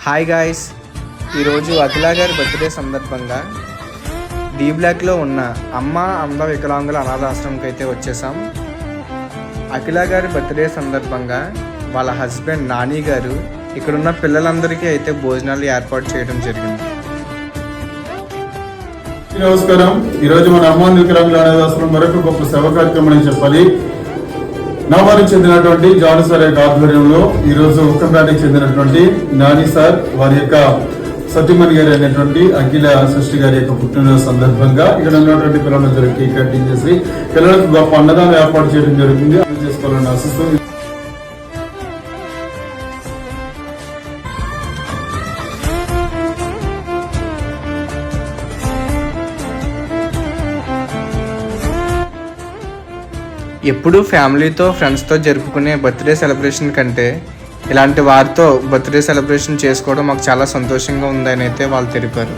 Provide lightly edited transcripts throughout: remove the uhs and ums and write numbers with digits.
Hi guys, ఈరోజు అఖిల గారి birthday సందర్భంగా డి బ్లాక్లో ఉన్న అమ్మ అంధ వికలాంగుల అనాథాశ్రమంకి అయితే వచ్చేసాం. అఖిల గారి బర్త్డే సందర్భంగా వాళ్ళ హస్బెండ్ నాని గారు ఇక్కడున్న పిల్లలందరికీ అయితే భోజనాలు ఏర్పాటు చేయడం జరిగింది. నమస్కారం. ఈరోజు మన అమ్మ అంధ వికలాంగుల అనాథాశ్రమం మరొక గొప్ప సేవ కార్యక్రమం అని చెప్పాలి. నవారికి చెందినటువంటి జాన్ సార్ యొక్క ఆధ్వర్యంలో ఈరోజు ఉక్కంపేటకి చెందినటువంటి నాని సార్ వారి యొక్క సత్యమణి గారి అయినటువంటి అఖిల సృష్టి గారి యొక్క పుట్టినరోజు సందర్భంగా ఇక్కడ ఉన్నటువంటి పిల్లలందరికీ కేక్ కటింగ్ చేసి పిల్లలకు గొప్ప అన్నదానం ఏర్పాటు చేయడం జరుగుతుంది. అర్థం చేసుకోవాలని ఆశిస్తూ ఎప్పుడూ ఫ్యామిలీతో ఫ్రెండ్స్తో జరుపుకునే బర్త్డే సెలబ్రేషన్ కంటే ఇలాంటి వారితో బర్త్డే సెలబ్రేషన్ చేసుకోవడం మాకు చాలా సంతోషంగా ఉందని అయితే వాళ్ళు తెలిపారు.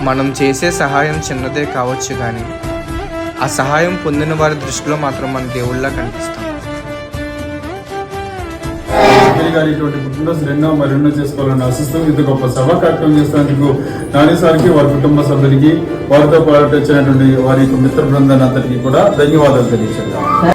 మనం చేసే సహాయం చిన్నదే కావచ్చు, కానీ ఆ సహాయం పొందిన వారి దృష్టిలో మాత్రం మన దేవుళ్ళ కనిపిస్తాం. ఇటువంటి పుట్టినరోజు మరెన్నో చేసుకోవాలని ఆశిస్తూ ఇంత గొప్ప సభ కార్యక్రమం చేసినందుకు నాని సార్కి, వారి కుటుంబ సభ్యులకి, వారితో పాటు వచ్చినటువంటి వారి మిత్ర బృందాన్ని అంతటికీ కూడా ధన్యవాదాలు తెలియజేద్దాం.